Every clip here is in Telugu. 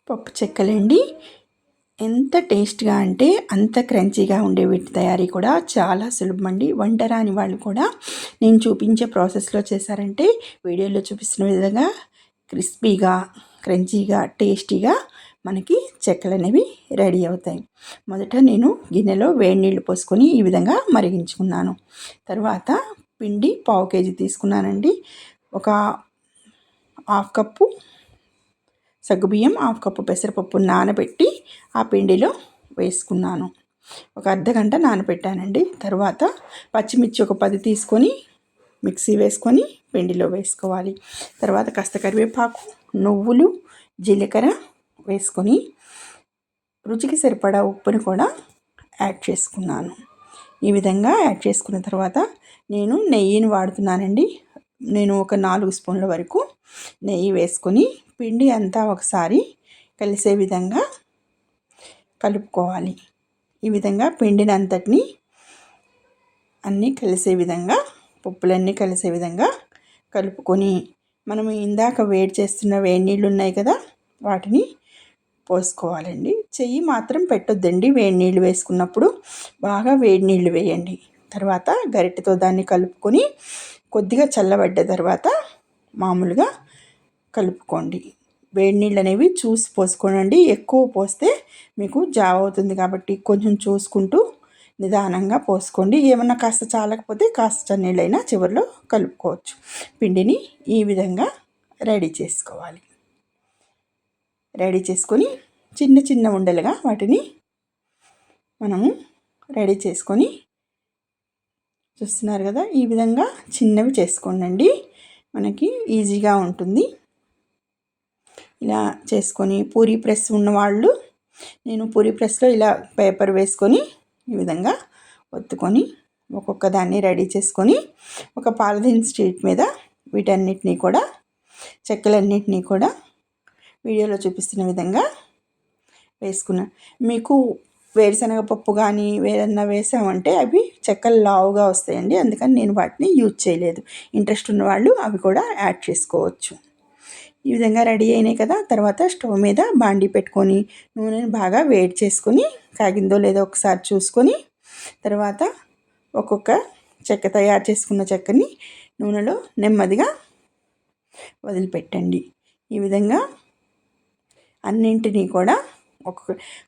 పప్పు చెక్కలండి. ఎంత టేస్ట్గా అంటే అంత క్రంచీగా ఉండే వీటి తయారీ కూడా చాలా సులభమండి. వంట రాని వాళ్ళు కూడా నేను చూపించే ప్రాసెస్లో చేశారంటే వీడియోలో చూపిస్తున్న విధంగా క్రిస్పీగా, క్రంచీగా, టేస్టీగా మనకి చెక్కలు అనేవి రెడీ అవుతాయి. మొదట నేను గిన్నెలో వేడి నీళ్ళు పోసుకొని ఈ విధంగా మరిగించుకున్నాను. తర్వాత పిండి 1/2 కేజీ తీసుకున్నానండి. ఒక 1/2 కప్పు సగ్గుబియ్యం, 1/2 కప్పు పెసరపప్పు నానబెట్టి ఆ పిండిలో వేసుకున్నాను. ఒక అర్ధగంట నానబెట్టానండి. తర్వాత పచ్చిమిర్చి ఒక 10 తీసుకొని మిక్సీ వేసుకొని పిండిలో వేసుకోవాలి. తర్వాత కాస్త కరివేపాకు, నువ్వులు, జీలకర్ర వేసుకొని రుచికి సరిపడా ఉప్పుని కూడా యాడ్ చేసుకున్నాను. ఈ విధంగా యాడ్ చేసుకున్న తర్వాత నేను నెయ్యిని వాడుతున్నానండి. నేను ఒక 4 స్పూన్ల వరకు నెయ్యి వేసుకొని పిండి అంతా ఒకసారి కలిసే విధంగా కలుపుకోవాలి. ఈ విధంగా పిండిని అంతటిని అన్నీ కలిసే విధంగా, పప్పులన్నీ కలిసే విధంగా కలుపుకొని మనం ఇందాక వేడి చేస్తున్న వేడి నీళ్ళు ఉన్నాయి కదా, వాటిని పోసుకోవాలండి. చెయ్యి మాత్రం పెట్టొద్దండి. వేడి నీళ్ళు వేసుకున్నప్పుడు బాగా వేడి నీళ్ళు వేయండి. తర్వాత గరిటెతో దాన్ని కలుపుకొని కొద్దిగా చల్లబడ్డ తర్వాత మామూలుగా కలుపుకోండి. వేడి నీళ్ళు అనేవి చూసి పోసుకోనండి. ఎక్కువ పోస్తే మీకు జావ అవుతుంది కాబట్టి కొంచెం చూసుకుంటూ నిదానంగా పోసుకోండి. ఏమన్నా కాస్త చాలకపోతే కాస్త చన్నీళ్ళైనా చివరిలో కలుపుకోవచ్చు. పిండిని ఈ విధంగా రెడీ చేసుకోవాలి. రెడీ చేసుకొని చిన్న చిన్న ఉండలుగా వాటిని మనము రెడీ చేసుకొని చూస్తున్నారు కదా, ఈ విధంగా చిన్నవి చేసుకోండి. మనకి ఈజీగా ఉంటుంది. ఇలా చేసుకొని పూరీ ప్రెస్ ఉన్నవాళ్ళు, నేను పూరీ ప్రెస్లో ఇలా పేపర్ వేసుకొని ఈ విధంగా ఒత్తుకొని ఒక్కొక్క దాన్ని రెడీ చేసుకొని ఒక పాలిథిన్ షీట్ మీద వీటన్నిటినీ కూడా, చెక్కలన్నిటినీ కూడా వీడియోలో చూపిస్తున్న విధంగా వేసుకున్నా. మీకు వేరుశనగ పప్పు కానీ వేరేదన్నా వేసామంటే అవి చెక్కలు లావుగా వస్తాయండి. అందుకని నేను వాటిని యూజ్ చేయలేదు. ఇంట్రెస్ట్ ఉన్నవాళ్ళు అవి కూడా యాడ్ చేసుకోవచ్చు. ఈ విధంగా రెడీ అయినాయి కదా. తర్వాత స్టవ్ మీద బాండీ పెట్టుకొని నూనెని బాగా వేడి చేసుకొని కాగిందో లేదో ఒకసారి చూసుకొని తర్వాత ఒక్కొక్క చెక్క, తయారు చేసుకున్న చెక్కని నూనెలో నెమ్మదిగా వదిలిపెట్టండి. ఈ విధంగా అన్నింటినీ కూడా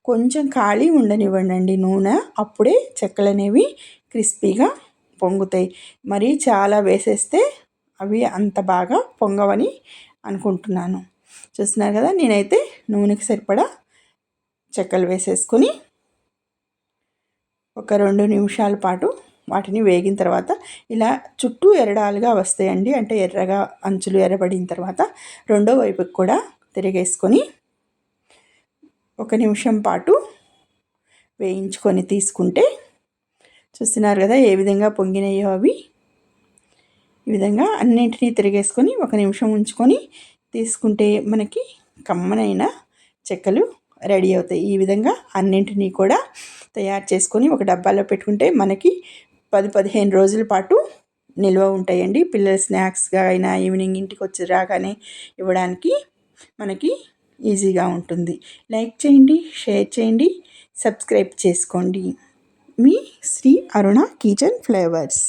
కొంచెం ఖాళీ ఉండనివ్వండి నూనె. అప్పుడే చెక్కలు అనేవి క్రిస్పీగా పొంగుతాయి. మరీ చాలా వేసేస్తే అవి అంత బాగా పొంగవని అనుకుంటున్నాను. చూస్తున్నారు కదా, నేనైతే నూనెకి సరిపడా చెక్కలు వేసేసుకొని ఒక 2 నిమిషాల పాటు వాటిని వేగిన తర్వాత ఇలా చుట్టూ ఎరడాలుగా వస్తాయండి. అంటే ఎర్రగా అంచులు ఎర్రబడిన తర్వాత రెండో వైపుకి కూడా తిరిగేసుకొని 1 నిమిషం పాటు వేయించుకొని తీసుకుంటే చూస్తున్నారు కదా ఏ విధంగా పొంగినాయో అవి. ఈ విధంగా అన్నింటినీ తిరిగేసుకొని 1 నిమిషం ఉంచుకొని తీసుకుంటే మనకి కమ్మనైన చెక్కలు రెడీ అవుతాయి. ఈ విధంగా అన్నింటినీ కూడా తయారు చేసుకొని ఒక డబ్బాలో పెట్టుకుంటే మనకి 10-15 రోజుల పాటు నిల్వ ఉంటాయండి. పిల్లల స్నాక్స్గా అయినా ఈవినింగ్ ఇంటికి వచ్చి రాగానే ఇవ్వడానికి మనకి ఈజీగా ఉంటుంది. లైక్ చేయండి, షేర్ చేయండి, సబ్స్క్రైబ్ చేసుకోండి. మీ శ్రీ అరుణ కిచెన్ ఫ్లేవర్స్.